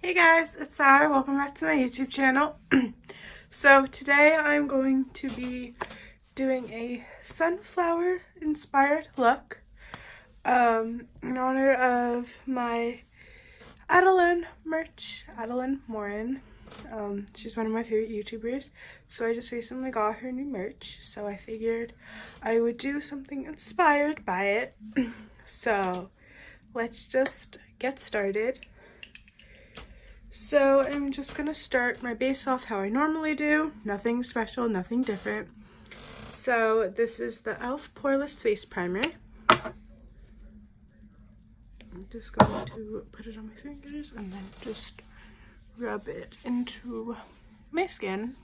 Hey guys, it's Sarah. Welcome back to my YouTube channel. So today I'm going to be doing a sunflower inspired look in honor of my Adeline merch, Adeline Morin. She's one of my favorite YouTubers, so I just recently got her new merch, so I figured I would do something inspired by it. So let's just get started. So I'm just gonna start my base off how I normally do. Nothing special, nothing different. So this is the e.l.f. Poreless Face Primer. I'm just going to put it on my fingers and then just rub it into my skin.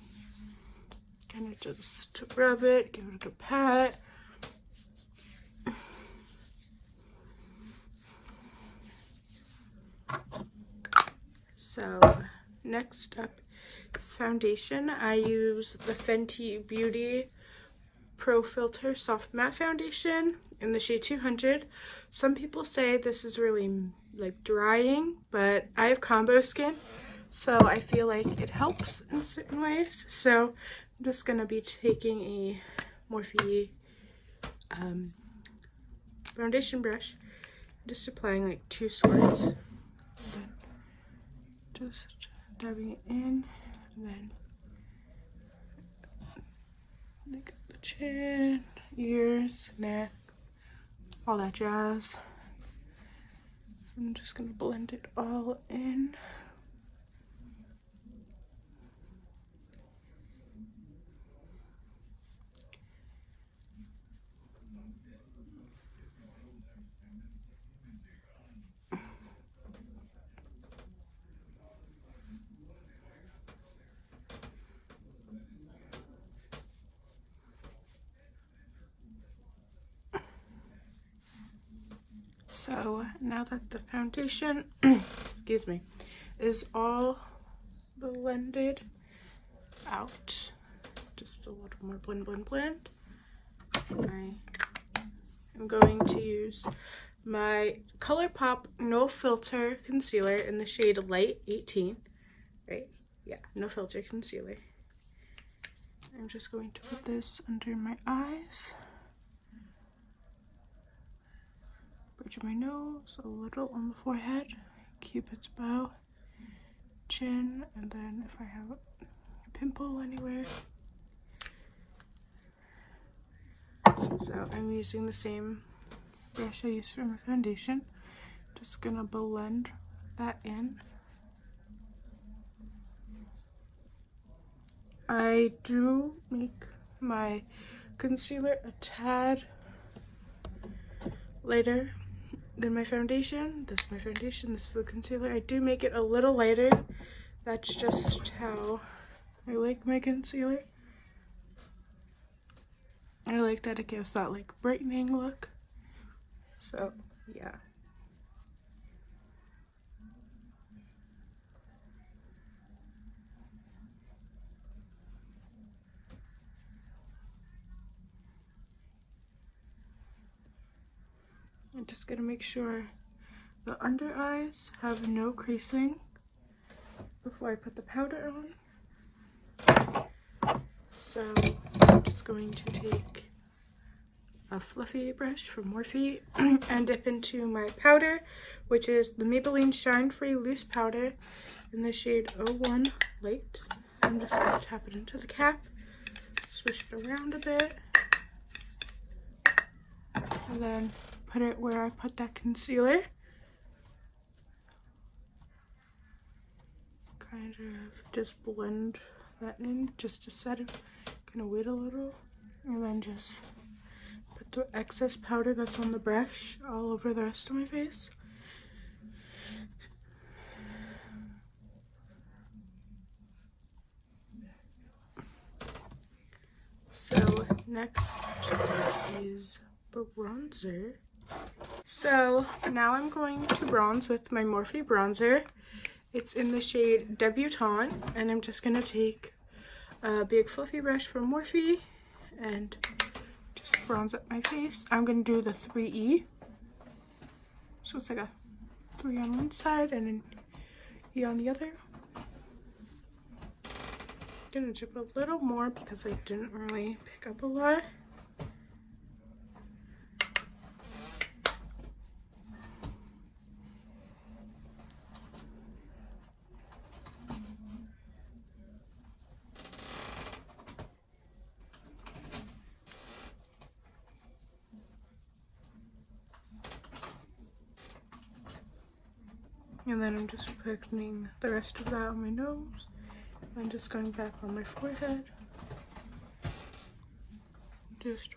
Kind of just rub it, give it a good pat. So next up is foundation. I use the Fenty Beauty Pro Filter Soft Matte Foundation in the shade 200. Some people say this is really like drying, but I have combo skin, so I feel like it helps in certain ways. So I'm just gonna be taking a Morphe foundation brush, just applying like 2 squirts. Just dabbing it in, and then like the chin, ears, neck, all that jazz. I'm just gonna blend it all in. So now that the foundation, excuse me, is all blended out, just a little more blend. I am going to use my ColourPop No Filter Concealer in the shade Light 18, right? Yeah, No Filter Concealer. I'm just going to put this under my eyes. Bridge of my nose, a little on the forehead, Cupid's bow, chin, and then if I have a pimple anywhere. So I'm using the same brush I used for my foundation. Just gonna blend that in. I do make my concealer a tad lighter than my foundation. This is my foundation, this is the concealer. I do make it a little lighter. That's just how I like my concealer. I like that it gives that like brightening look. So yeah. I'm just gonna make sure the under eyes have no creasing before I put the powder on. So I'm just going to take a fluffy brush from Morphe and dip into my powder, which is the Maybelline Shine Free Loose Powder in the shade 01 Light. I'm just going to tap it into the cap, swish it around a bit, and then put it where I put that concealer. Kind of just blend that in just to set it. Gonna wait a little and then just put the excess powder that's on the brush all over the rest of my face. So next is bronzer. So now I'm going to bronze with my Morphe bronzer. It's in the shade Debutante, and I'm just gonna take a big fluffy brush from Morphe and just bronze up my face. I'm gonna do the 3E. So it's like a 3 on one side and an be on the other. I'm gonna dip a little more because I didn't really pick up a lot. And then I'm just putting the rest of that on my nose and just going back on my forehead. Just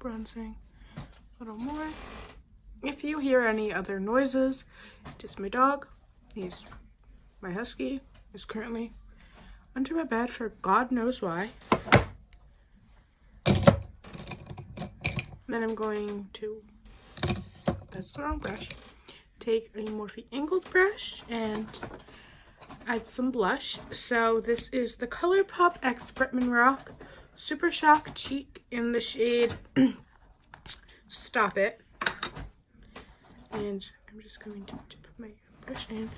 bronzing a little more. If you hear any other noises, just my dog. My husky is currently under my bed for God knows why. Then I'm going to, that's the wrong brush, take a Morphe angled brush and add some blush. So this is the ColourPop X Bretman Rock Super Shock Cheek in the shade Stop It. And I'm just going to put my brush in,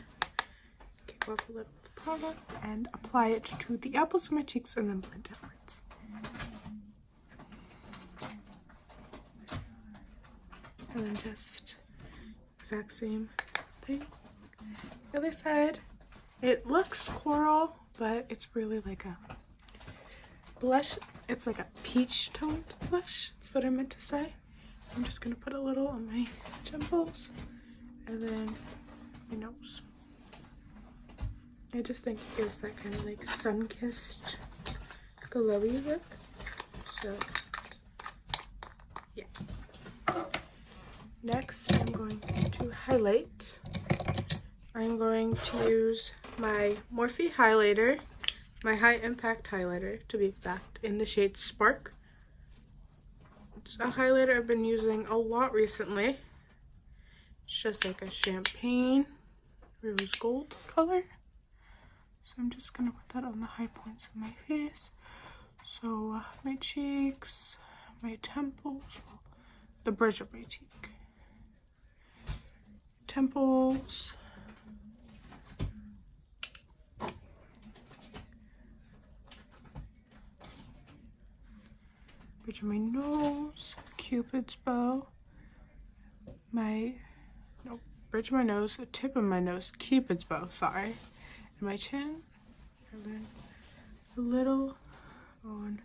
kick off a little of the product, and apply it to the apples of my cheeks and then blend outwards. And then just exact same thing. The other side, it looks coral, but it's really like a blush. It's like a peach toned blush. That's what I meant to say. I'm just gonna put a little on my temples and then my nose. I just think it gives that kind of like sun-kissed glowy look. So yeah. Next, I'm going to highlight. I'm going to use my Morphe highlighter, my high impact highlighter to be exact, in the shade Spark. It's a highlighter I've been using a lot recently. It's just like a champagne rose gold color. So I'm just gonna put that on the high points of my face. So my cheeks, my temples, well, the bridge of my cheek, temples, bridge of my nose, Cupid's bow, bridge of my nose, the tip of my nose, Cupid's bow, sorry, and my chin, and then a little on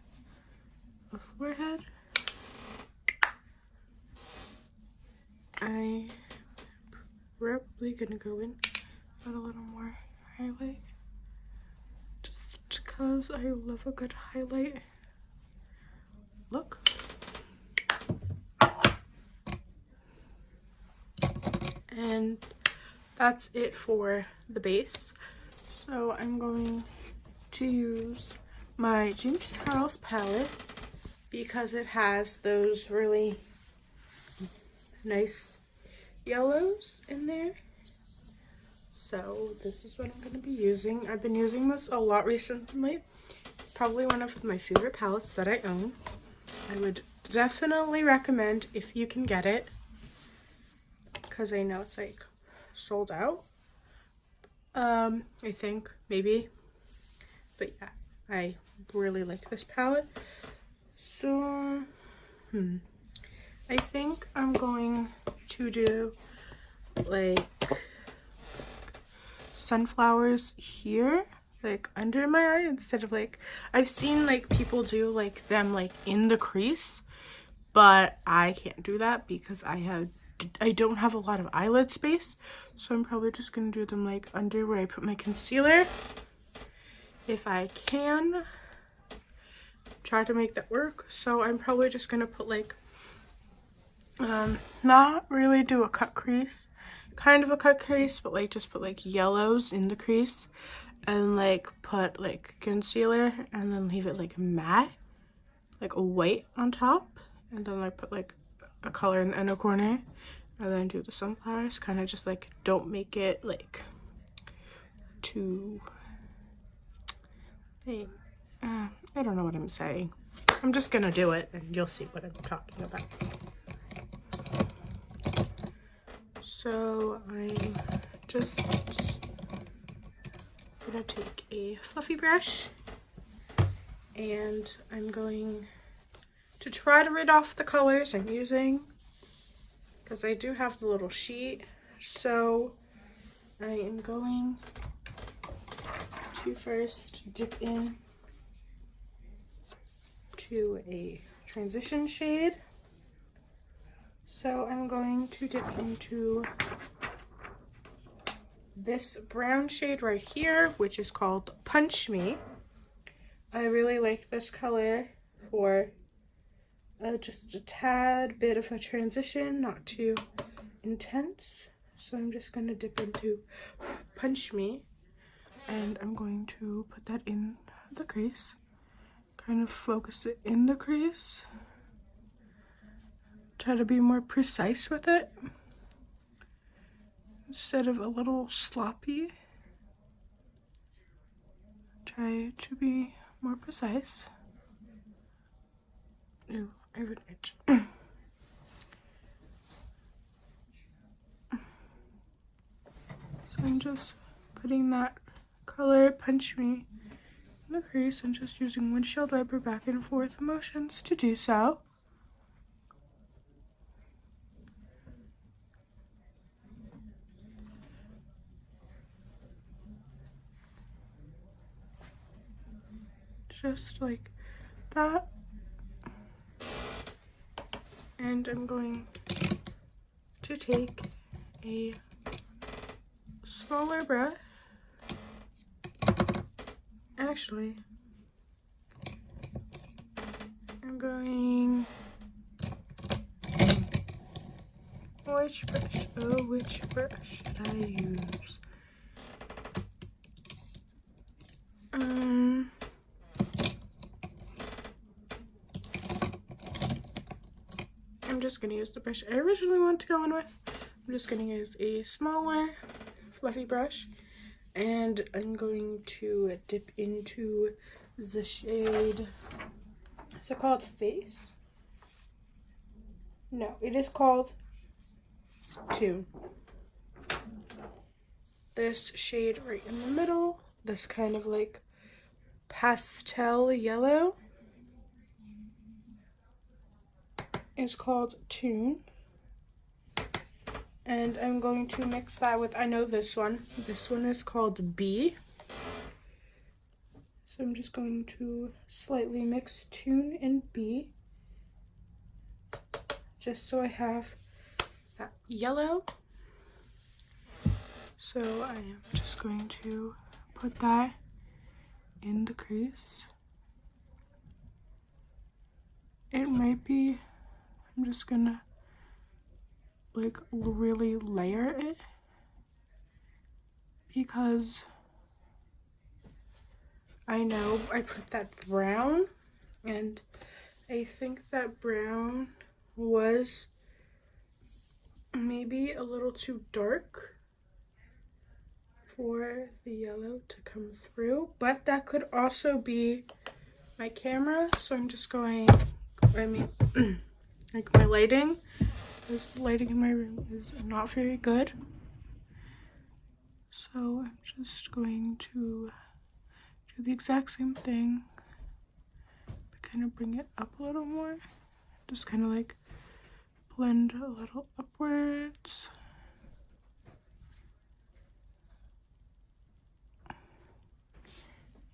the forehead. I'm probably gonna go in with a little more highlight just because I love a good highlight look. And that's it for the base. So I'm going to use my James Charles palette because it has those really nice yellows in there. So this is what I'm going to be using. I've been using this a lot recently. Probably one of my favorite palettes that I own. I would definitely recommend if you can get it, because I know it's like sold out. I think maybe, but yeah, I really like this palette. So I think I'm going to do like sunflowers here, like under my eye, instead of like, I've seen like people do like them like in the crease, but I can't do that because I don't have a lot of eyelid space. So I'm probably just gonna do them like under where I put my concealer, if I can try to make that work. So I'm probably just gonna put like not really do a cut crease, kind of a cut crease, but like just put like yellows in the crease and like put like concealer and then leave it like matte, like a white on top, and then like put like a color in the inner corner and then do the sunflowers. Kind of just like don't make it like too I don't know what I'm saying. I'm just gonna do it and you'll see what I'm talking about. So I'm just gonna take a fluffy brush and I'm going to try to rid off the colors I'm using because I do have the little sheet. So I am going to first dip in to a transition shade. So I'm going to dip into this brown shade right here, which is called Punch Me. I really like this color for just a tad bit of a transition, not too intense. So I'm just going to dip into Punch Me, and I'm going to put that in the crease, kind of focus it in the crease, try to be more precise with it instead of a little sloppy. Try to be more precise. Ooh, I have an itch. So I'm just putting that color Punch Me in the crease and just using windshield wiper back and forth motions to do so. Just like that. And I'm going to take a smaller brush. Actually, I'm going, which brush? Oh, which brush should I use? I'm just gonna use the brush I originally wanted to go in with. I'm just gonna use a smaller, fluffy brush, and I'm going to dip into the shade. Is it called Face? No, it is called Tune. This shade right in the middle, this kind of like pastel yellow, is called Tune. And I'm going to mix that with, I know this one. This one is called Bee. So I'm just going to slightly mix Tune and Bee, just so I have that yellow. So I am just going to put that in the crease. It might be, I'm just gonna like really layer it because I know I put that brown and I think that brown was maybe a little too dark for the yellow to come through, but that could also be my camera. So I'm just going, like my lighting. This lighting in my room is not very good. So I'm just going to do the exact same thing, but kind of bring it up a little more. Just kind of like blend a little upwards.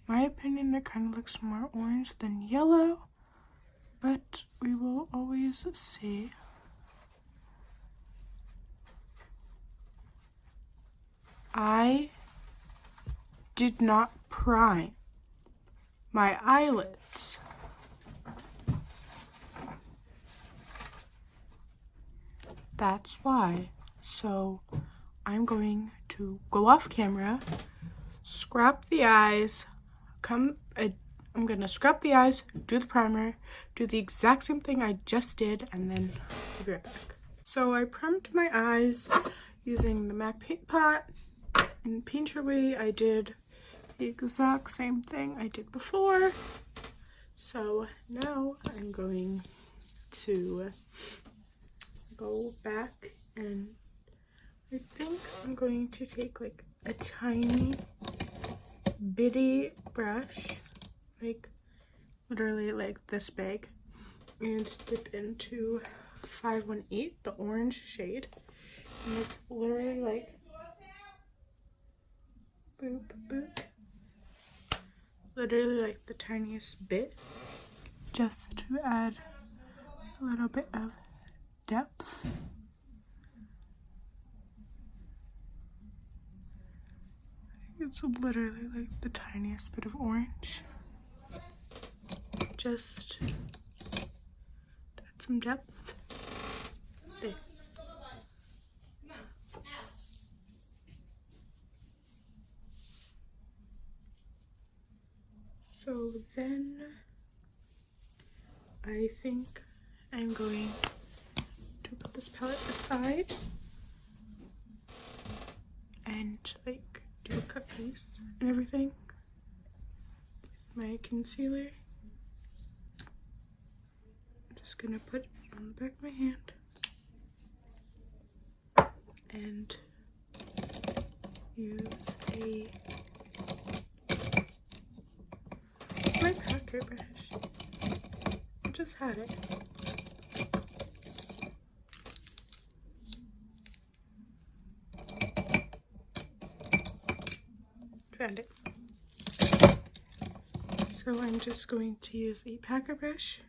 My opinion, it kind of looks more orange than yellow, but we will always see. I did not prime my eyelids. That's why. So I'm going to go off camera, scrap the eyes, I'm gonna scrap the eyes, do the primer, do the exact same thing I just did, and then I'll be right back. So I primed my eyes using the MAC Paint Pot. In Painterly, I did the exact same thing I did before. So now I'm going to go back, and I think I'm going to take like a tiny bitty brush, like literally like this big, and dip into 518, the orange shade, and it's literally like boop boop, literally like the tiniest bit, just to add a little bit of depth. It's literally like the tiniest bit of orange, just to add some depth. There. So then I think I'm going to put this palette aside and like do a cut crease and everything with my concealer. I'm just gonna put it on the back of my hand and use a my packet brush. I just had it. Found it. So I'm just going to use a packer brush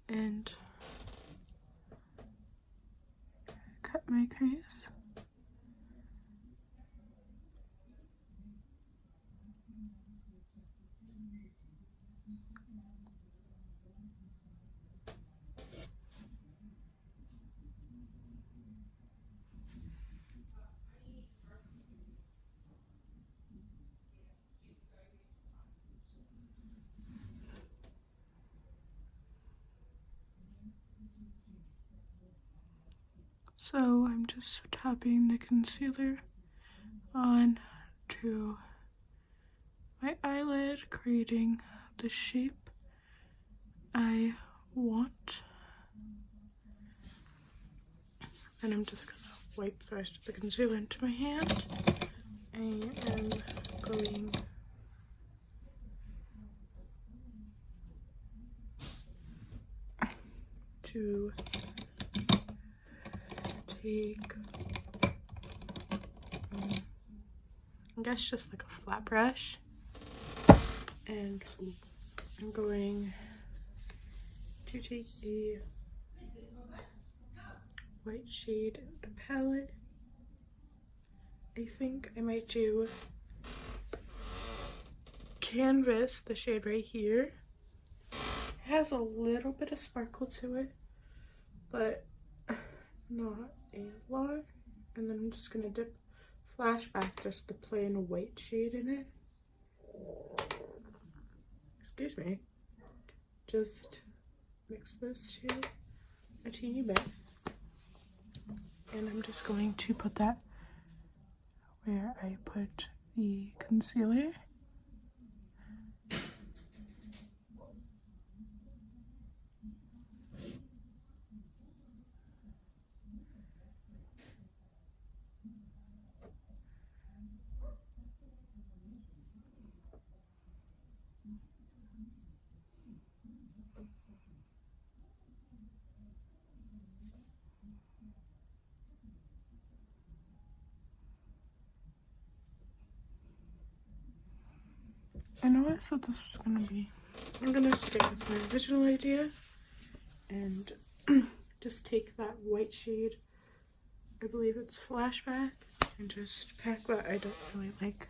and cut my crease. So I'm just tapping the concealer on to my eyelid, creating the shape I want. And I'm just gonna wipe the rest of the concealer into my hand. I am going to take, I guess just like a flat brush, and I'm going to take a white shade of the palette. I think I might do Canvas, the shade right here. It has a little bit of sparkle to it, but not a lot. And then I'm just gonna dip Flashback, just the plain white shade in it. Excuse me. Just mix those two a teeny bit. And I'm just going to put that where I put the concealer. I know I said this was gonna be, I'm gonna stick with my original idea and just take that white shade, I believe it's Flashback, and just pack that. I don't really like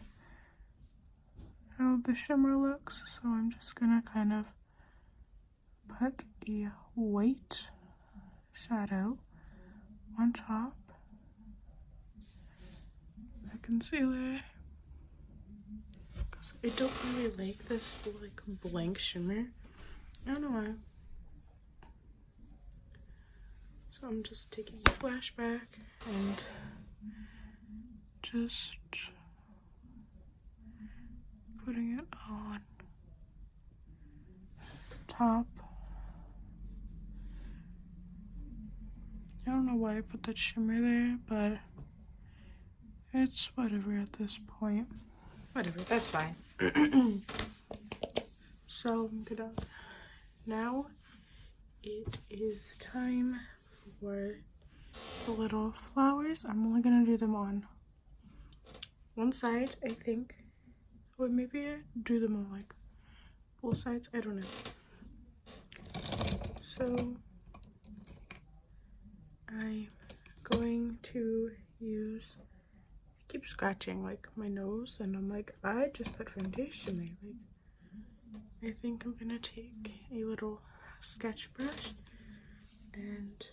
how the shimmer looks, so I'm just gonna kind of put a white shadow on top of the concealer. I don't really like this like blank shimmer. I don't know why. So I'm just taking a Flashback and just putting it on top. I don't know why I put that shimmer there, but it's whatever at this point. Whatever, that's fine. So I'm gonna, now it is time for the little flowers. I'm only gonna do them on one side, I think. Or maybe I do them on like both sides, I don't know. So I'm going to use, I keep scratching like my nose and I'm like, I just put foundation there. Like, I think I'm gonna take a little sketch brush and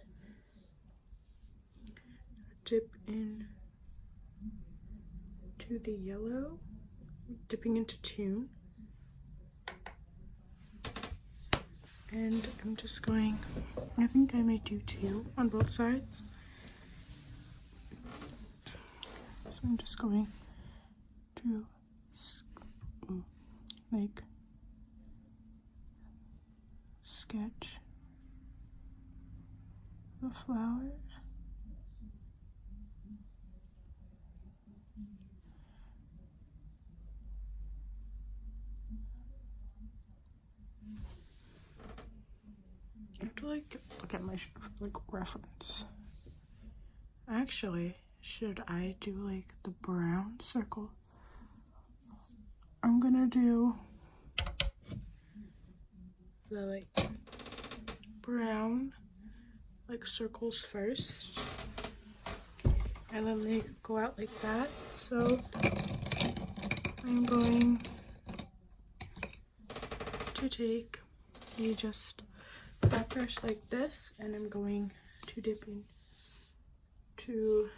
dip in to the yellow, dipping into Tune. And I'm just going, I think I may do 2 on both sides. So I'm just going to like sketch the flower. I have to like look at my like reference. Actually, should I do like the brown circle? I'm gonna do the like brown like circles first, and then they go out like that. So I'm going to take a just flat brush like this, and I'm going to dip in to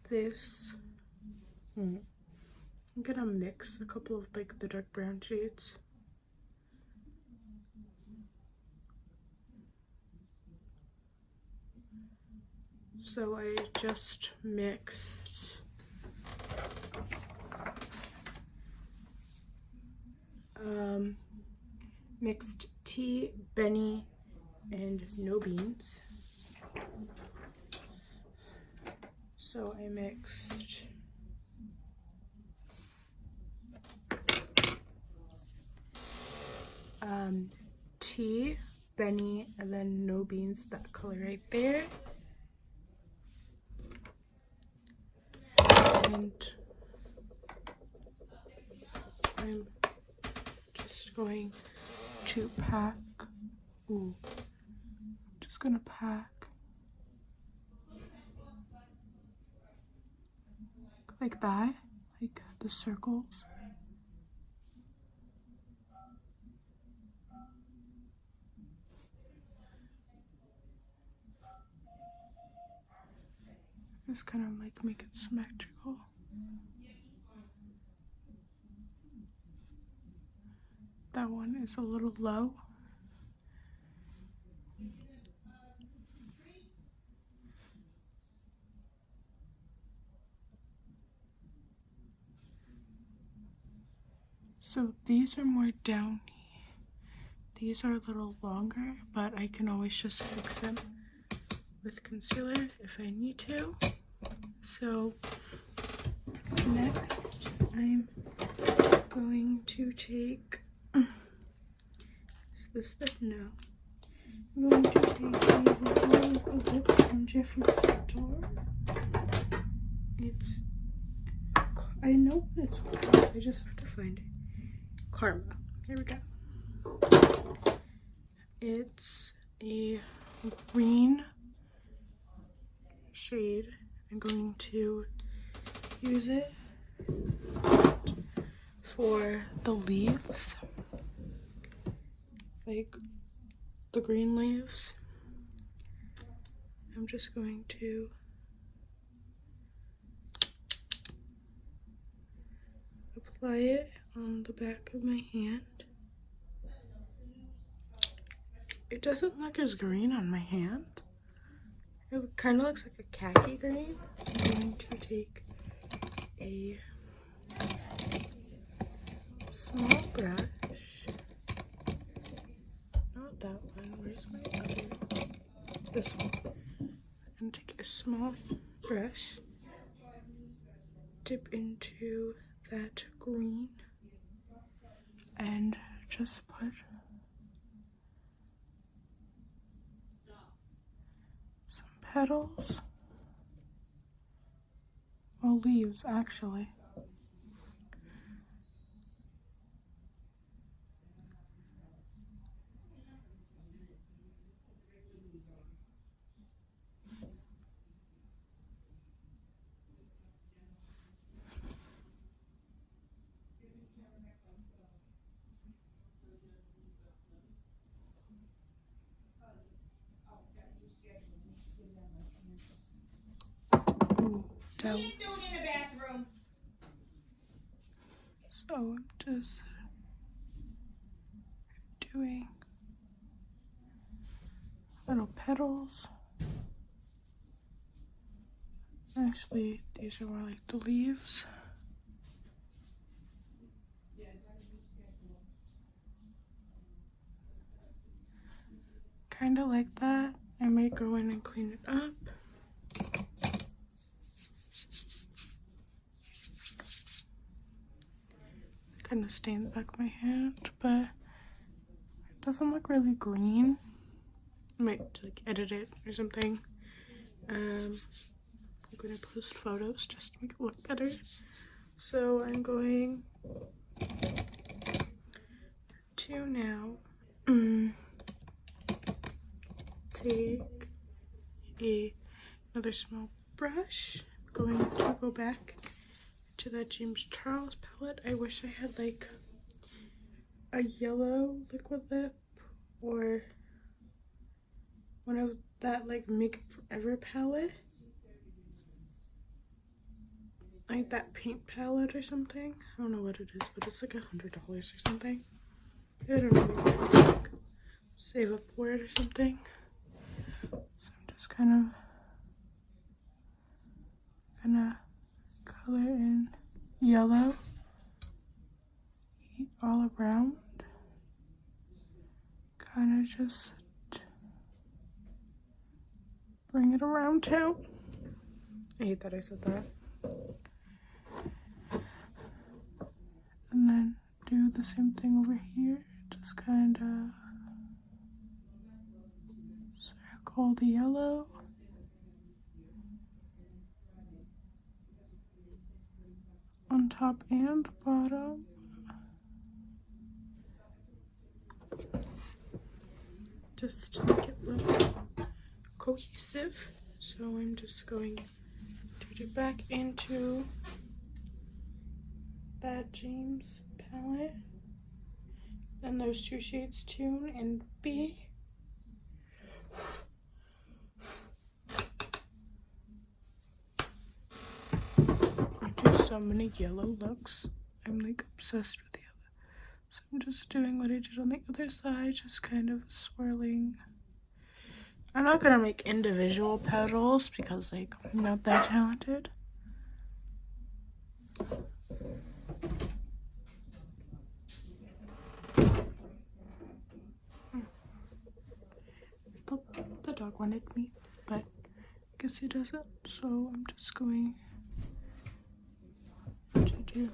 this. I'm gonna mix a couple of like the dark brown shades. So I just mixed tea, Benny, and no beans. So I mixed tea, Benny, and then no beans, that color right there. And I'm just going to pack, just gonna pack like that, like the circles. Just kind of like make it symmetrical. That one is a little low. So these are more downy. These are a little longer, but I can always just fix them with concealer if I need to. So next I'm going to take, is this the, no. I'm going to take a little liquid lip from Jeffree Star. It's, I know what it's called, I just have to find it. Karma. Here we go. It's a green shade. I'm going to use it for the leaves, like the green leaves. I'm just going to apply it on the back of my hand. It doesn't look as green on my hand. It kind of looks like a khaki green. I'm going to take a small brush. Not that one. Where's my other? This one. I'm going to take a small brush. dip into that green and just put some petals, or leaves actually. What are you doing in the bathroom? So I'm just doing little petals. Actually, these are more like the leaves. Kind of like that. I might go in and clean it up. Kind of stain the back of my hand, but it doesn't look really green. I might like edit it or something. I'm gonna post photos just to make it look better. So I'm going to now take another small brush. I'm going to go back to that James Charles palette. I wish I had like a yellow liquid lip or one of that like Make It Forever palette, like that paint palette or something. I don't know what it is, but it's like $100 or something. I don't know, maybe like save up for it or something. So I'm just kind of gonna color in yellow all around, kind of just bring it around too. I hate that I said that. And then do the same thing over here, just kind of circle the yellow. On top and bottom. Just to make it look cohesive. So I'm just going to get back into that James palette. Then those two shades, Tune and B. So many yellow looks. I'm like obsessed with yellow. So I'm just doing what I did on the other side, just kind of swirling. I'm not gonna make individual petals because like I'm not that talented. The dog wanted me, but I guess he doesn't. So I'm just going to do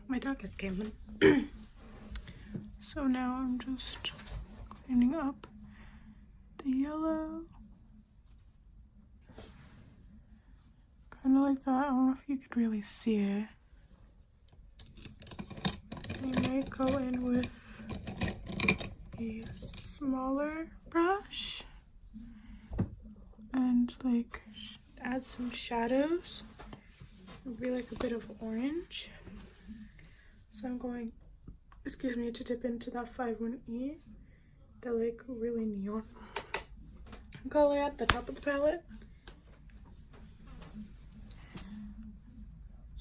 my dog has came in. So now I'm just cleaning up the yellow. Kind of like that. I don't know if you could really see it. I might go in with a smaller brush and like add some shadows. Maybe like a bit of orange. So I'm going, excuse me, to dip into that 51E, the like really neon color at the top of the palette.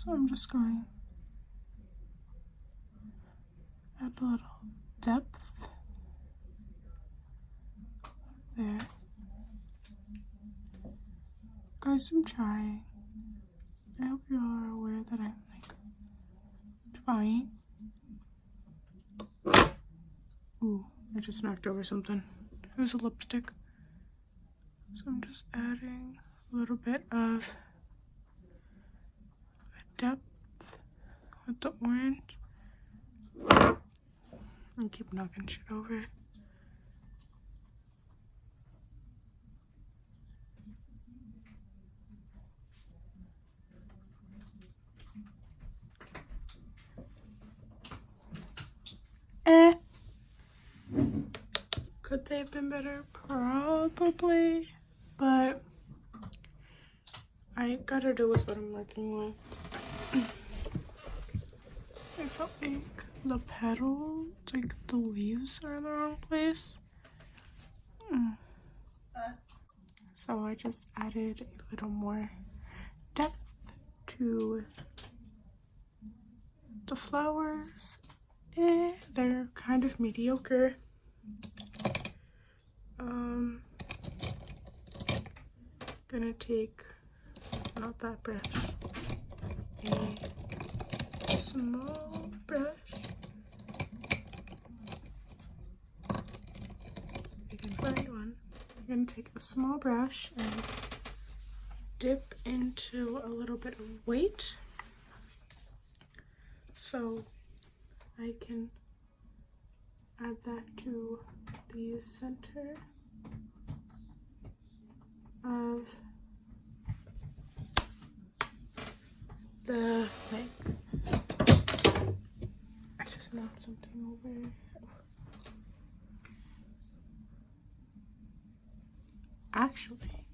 So I'm just going add a little depth there. Guys, I'm trying. I hope you all are aware that I'm like trying. Ooh, I just knocked over something. It was a lipstick. So I'm just adding a little bit of depth with the orange. And keep knocking shit over. Could they have been better? Probably. But I gotta do with what I'm working with. I felt like the petals, like the leaves are in the wrong place. So I just added a little more depth to the flowers. They're kind of mediocre. Gonna take, not that brush, a small brush. I can find one. I'm gonna take a small brush and dip into a little bit of white so I can add that to the center of the, I just knocked something over. Actually,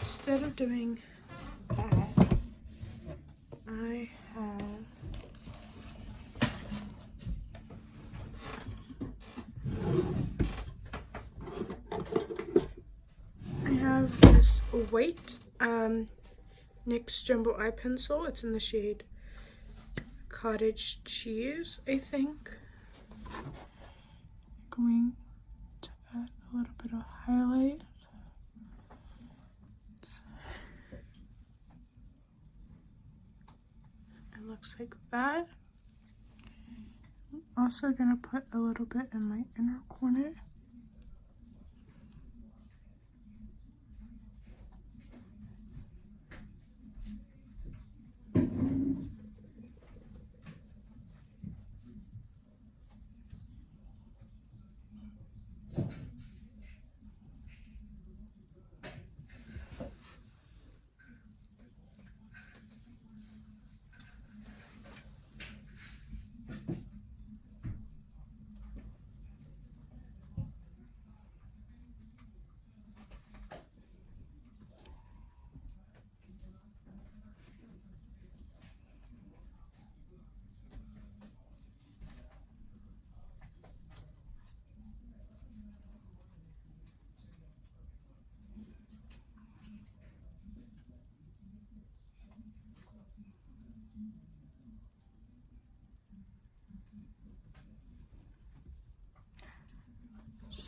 instead of doing that, I have this white NYX Jumbo Eye Pencil. It's in the shade Cottage Cheese, I think. Going to add a little bit of highlight. It looks like that. I'm also gonna put a little bit in my inner corner.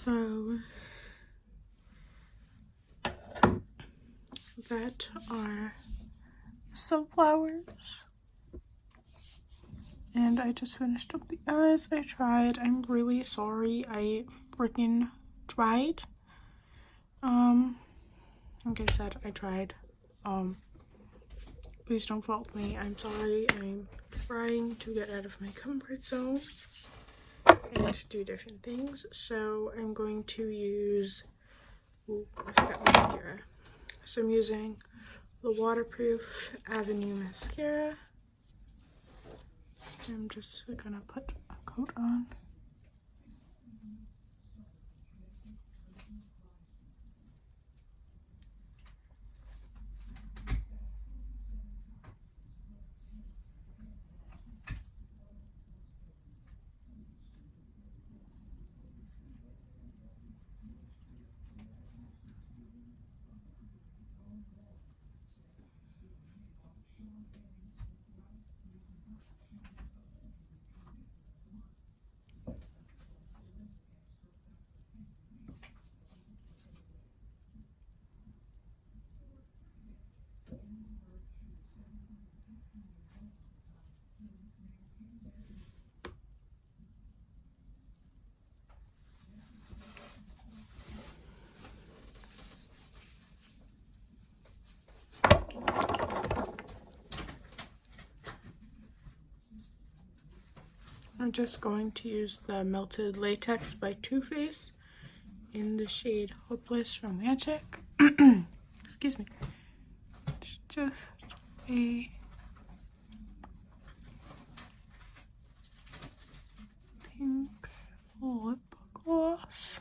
So that are sunflowers, and I just finished up the eyes. I tried. I'm really sorry I freaking tried. Like I said, I tried. Please don't fault me. I'm sorry. I'm trying to get out of my comfort zone and do different things. So I'm going to use, ooh, I forgot mascara. So I'm using the Waterproof Avenue mascara. I'm just gonna put a coat on. I'm just going to use the Melted Latex by Too Faced in the shade Hopeless Romantic. Excuse me. It's just a pink lip gloss.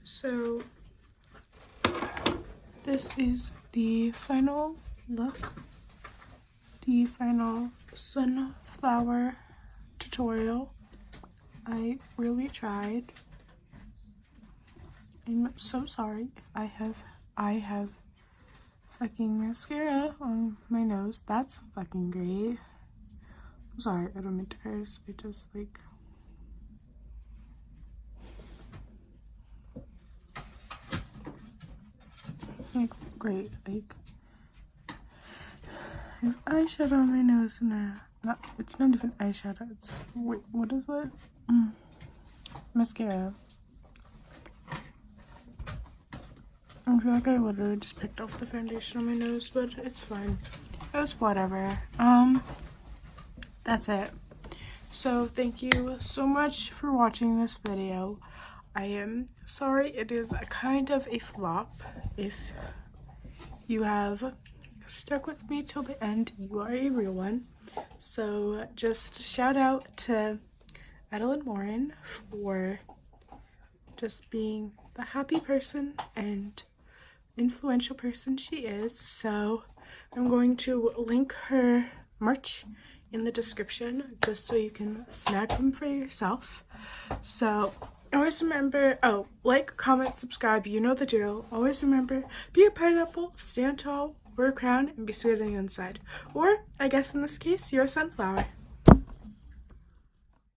So this is the final look, the final sunflower tutorial. I really tried. I'm so sorry if I have fucking mascara on my nose. That's fucking great. I'm sorry, I don't mean to curse. I just like great, like I have eyeshadow on my nose now. It's not even eyeshadow, it's wait, what is it? Mascara. I feel like I literally just picked off the foundation on my nose, but it's fine. It was whatever. That's it. So thank you so much for watching this video. I am sorry it is a kind of a flop. If you have stuck with me till the end, you are a real one. So just shout out to Adeline Morin for just being the happy person and influential person she is. So I'm going to link her merch in the description just so you can snag them for yourself. So always remember, like, comment, subscribe, you know the drill. Always remember, be a pineapple, stand tall, wear a crown, and be sweet on the inside. Or, I guess in this case, you're a sunflower.